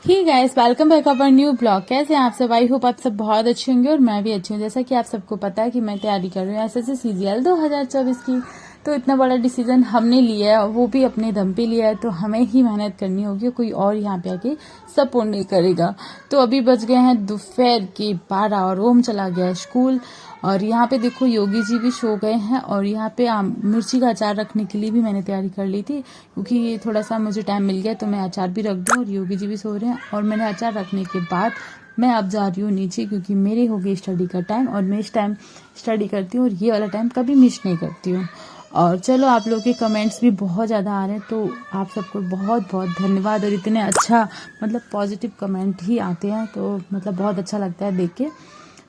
He guys, welcome back our new blog. कैसे हैं आप सब? आई होप आप सब बहुत अच्छे होंगे और मैं भी अच्छी हूँ। जैसा कि आप सबको पता है कि मैं तैयारी कर रही हूँ एसएससी सीजीएल 2024 की। तो इतना बड़ा डिसीजन हमने लिया है और वो भी अपने दम पे लिया है, तो हमें ही मेहनत करनी होगी, कोई और यहाँ पे आके सपोर्ट नहीं करेगा। तो अभी बज गए हैं दोपहर के 12 और ओम चला गया है स्कूल। और यहाँ पे देखो योगी जी भी सो गए हैं और यहाँ पे मिर्ची का अचार रखने के लिए भी मैंने तैयारी कर ली थी, क्योंकि थोड़ा सा मुझे टाइम मिल गया तो मैं अचार भी रख दूँ। और योगी जी भी सो रहे हैं और मैंने अचार रखने के बाद मैं अब जा रही हूँ नीचे, क्योंकि मेरी हो गई स्टडी का टाइम और मैं इस टाइम स्टडी करती हूँ और ये वाला टाइम कभी मिस नहीं करती हूँ। और चलो, आप लोग के कमेंट्स भी बहुत ज़्यादा आ रहे हैं, तो आप सबको बहुत बहुत धन्यवाद। और इतने अच्छा मतलब पॉजिटिव कमेंट ही आते हैं, तो मतलब बहुत अच्छा लगता है देख के।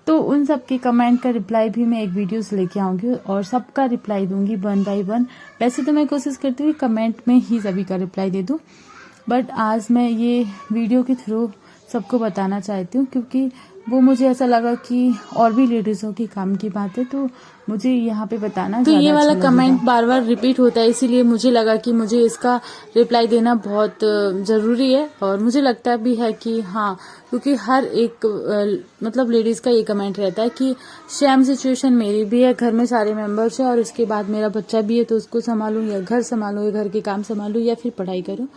तो उन सब के कमेंट का रिप्लाई भी मैं एक वीडियोस लेके आऊंगी और सबका रिप्लाई दूंगी 1 बाय 1। वैसे तो मैं कोशिश करती हूँ कमेंट में ही सभी का रिप्लाई दे दूं, बट आज मैं ये वीडियो के थ्रू सबको बताना चाहती हूँ, क्योंकि वो मुझे ऐसा लगा कि और भी लेडीज़ों की काम की बात है, तो मुझे यहाँ पे बताना तो ये वाला कमेंट बार बार रिपीट होता है, इसीलिए मुझे लगा कि मुझे इसका रिप्लाई देना बहुत ज़रूरी है। और मुझे लगता भी है कि हाँ, क्योंकि हर एक मतलब लेडीज़ का ये कमेंट रहता है कि सेम सिचुएशन मेरी भी है, घर में सारे मेंबर्स हैं और इसके बाद मेरा बच्चा भी है, तो उसको संभालूं या घर संभालूं या घर के काम संभालूं या फिर पढ़ाई करूं।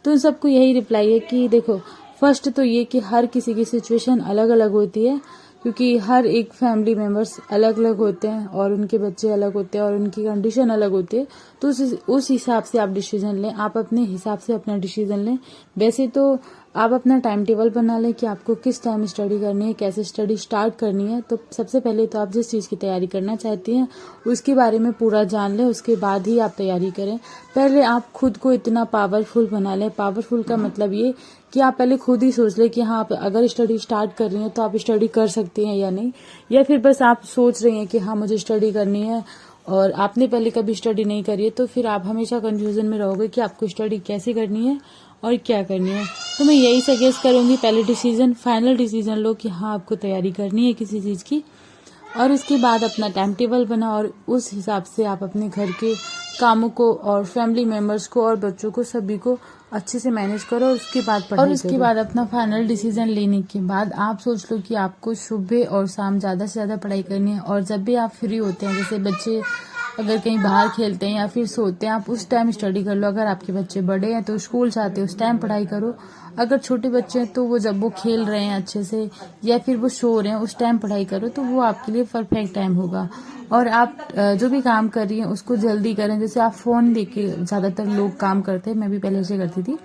तो उन सबको यही रिप्लाई है कि देखो, फर्स्ट तो ये कि हर किसी की सिचुएशन अलग अलग होती है, क्योंकि हर एक फैमिली मेंबर्स अलग अलग होते हैं और उनके बच्चे अलग होते हैं और उनकी कंडीशन अलग होती है। तो उस हिसाब से आप डिसीजन लें, आप अपने हिसाब से अपना डिसीजन लें। वैसे तो आप अपना टाइम टेबल बना लें कि आपको किस टाइम स्टडी करनी है, कैसे स्टडी स्टार्ट करनी है। तो सबसे पहले तो आप जिस चीज़ की तैयारी करना चाहती हैं उसके बारे में पूरा जान लें, उसके बाद ही आप तैयारी करें। पहले आप खुद को इतना पावरफुल बना लें। पावरफुल का मतलब ये कि आप पहले खुद ही सोच लें कि हाँ, आप अगर स्टडी स्टार्ट कर रही हैं तो आप स्टडी कर सकती हैं या नहीं, या फिर बस आप सोच रही हैं कि हाँ मुझे स्टडी करनी है और आपने पहले कभी स्टडी नहीं करी है, तो फिर आप हमेशा कंफ्यूजन में रहोगे कि आपको स्टडी कैसे करनी है और क्या करनी है। तो मैं यही सजेस्ट करूंगी, पहले डिसीजन, फाइनल डिसीजन लो कि हाँ आपको तैयारी करनी है किसी चीज़ की, और उसके बाद अपना टाइम टेबल बना और उस हिसाब से आप अपने घर के कामों को और फैमिली मेंबर्स को और बच्चों को सभी को अच्छे से मैनेज करो। और उसके बाद पढ़ाई और उसके बाद अपना फाइनल डिसीजन लेने के बाद आप सोच लो कि आपको सुबह और शाम ज़्यादा से ज़्यादा पढ़ाई करनी है। और जब भी आप फ्री होते हैं, जैसे बच्चे अगर कहीं बाहर खेलते हैं या फिर सोते हैं, आप उस टाइम स्टडी कर लो। अगर आपके बच्चे बड़े हैं तो स्कूल जाते हैं उस टाइम पढ़ाई करो। अगर छोटे बच्चे हैं तो वो जब वो खेल रहे हैं अच्छे से या फिर वो सो रहे हैं उस टाइम पढ़ाई करो, तो वो आपके लिए परफेक्ट टाइम होगा। और आप जो भी काम कर रही हैं उसको जल्दी करें। जैसे आप फ़ोन देख के, ज़्यादातर लोग काम करते हैं, मैं भी पहले ऐसे करती थी,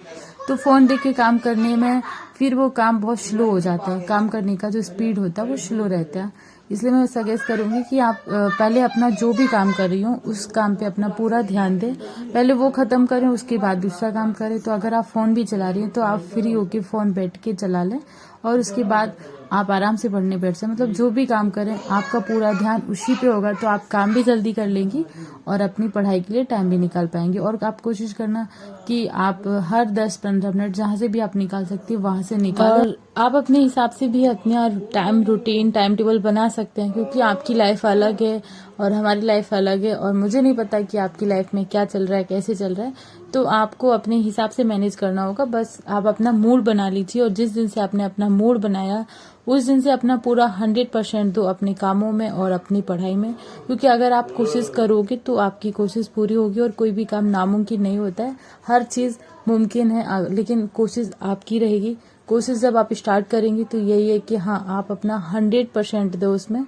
तो फ़ोन देख के काम करने में फिर वो काम बहुत स्लो हो जाता है, काम करने का जो स्पीड होता है वो स्लो रहता है। इसलिए मैं सजेस्ट करूंगी कि आप पहले अपना जो भी काम कर रही हो उस काम पे अपना पूरा ध्यान दें, पहले वो खत्म करें उसके बाद दूसरा काम करें। तो अगर आप फ़ोन भी चला रही हैं तो आप फ्री होके फ़ोन बैठ के चला लें और उसके बाद आप आराम से पढ़ने बैठ जाए। मतलब जो भी काम करें आपका पूरा ध्यान उसी पे होगा, तो आप काम भी जल्दी कर लेंगी और अपनी पढ़ाई के लिए टाइम भी निकाल पाएंगे। और आप कोशिश करना कि आप हर 10-15 मिनट जहाँ से भी आप निकाल सकती है वहाँ से निकालो। और आप अपने हिसाब से भी अपना टाइम रूटीन, टाइम टेबल बना सकते हैं, क्योंकि आपकी लाइफ अलग है और हमारी लाइफ अलग है और मुझे नहीं पता कि आपकी लाइफ में क्या चल रहा है, कैसे चल रहा है। तो आपको अपने हिसाब से मैनेज करना होगा। बस आप अपना मूड बना लीजिए और जिस दिन से आपने अपना मूड बनाया उस दिन से अपना पूरा 100% दो अपने कामों में और अपनी पढ़ाई में, क्योंकि अगर आप कोशिश करोगे तो आपकी कोशिश पूरी होगी। और कोई भी काम नामुमकिन नहीं होता है, हर चीज़ मुमकिन है, लेकिन कोशिश आपकी रहेगी। कोशिश जब आप स्टार्ट करेंगी तो यही है कि हाँ आप अपना 100% दो उसमें,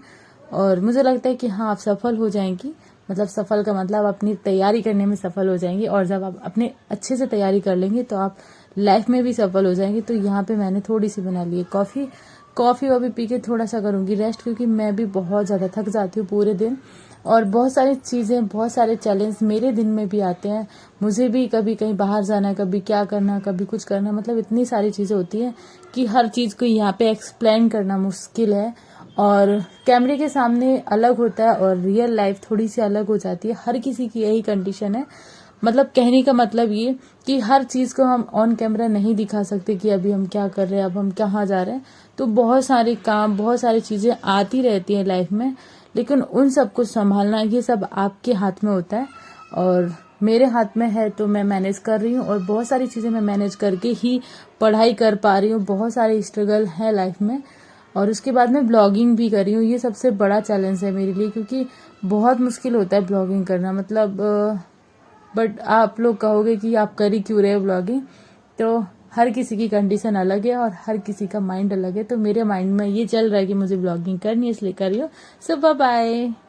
और मुझे लगता है कि हाँ आप सफल हो जाएंगी। मतलब सफल का मतलब अपनी तैयारी करने में सफल हो जाएंगी, और जब आप अपने अच्छे से तैयारी कर लेंगे तो आप लाइफ में भी सफल हो जाएंगे। तो यहाँ पे मैंने थोड़ी सी बना ली है कॉफ़ी वो भी पी के थोड़ा सा करूँगी रेस्ट, क्योंकि मैं भी बहुत ज़्यादा थक जाती हूँ पूरे दिन और बहुत सारी चीज़ें, बहुत सारे चैलेंज मेरे दिन में भी आते हैं। मुझे भी कभी कहीं बाहर जाना है, कभी क्या करना, कभी कुछ करना, मतलब इतनी सारी चीज़ें होती हैं कि हर चीज़ को यहाँ पे एक्सप्लेन करना मुश्किल है। और कैमरे के सामने अलग होता है और रियल लाइफ थोड़ी सी अलग हो जाती है। हर किसी की यही कंडीशन है। मतलब कहने का मतलब ये कि हर चीज़ को हम ऑन कैमरा नहीं दिखा सकते कि अभी हम क्या कर रहे हैं, अब हम कहाँ जा रहे हैं। तो बहुत सारे काम, बहुत सारी चीज़ें आती रहती हैं लाइफ में, लेकिन उन सबको संभालना ये सब आपके हाथ में होता है। और मेरे हाथ में है तो मैं मैनेज कर रही हूँ, और बहुत सारी चीज़ें मैं मैनेज करके ही पढ़ाई कर पा रही हूँ। बहुत सारे स्ट्रगल है लाइफ में, और उसके बाद मैं ब्लॉगिंग भी कर रही हूँ। ये सबसे बड़ा चैलेंज है मेरे लिए, क्योंकि बहुत मुश्किल होता है ब्लॉगिंग करना, मतलब बट आप लोग कहोगे कि आप कर ही क्यों रहे हो ब्लॉगिंग। तो हर किसी की कंडीशन अलग है और हर किसी का माइंड अलग है। तो मेरे माइंड में ये चल रहा है कि मुझे ब्लॉगिंग करनी है, इसलिए कर रही हूँ। सो बाय बाय।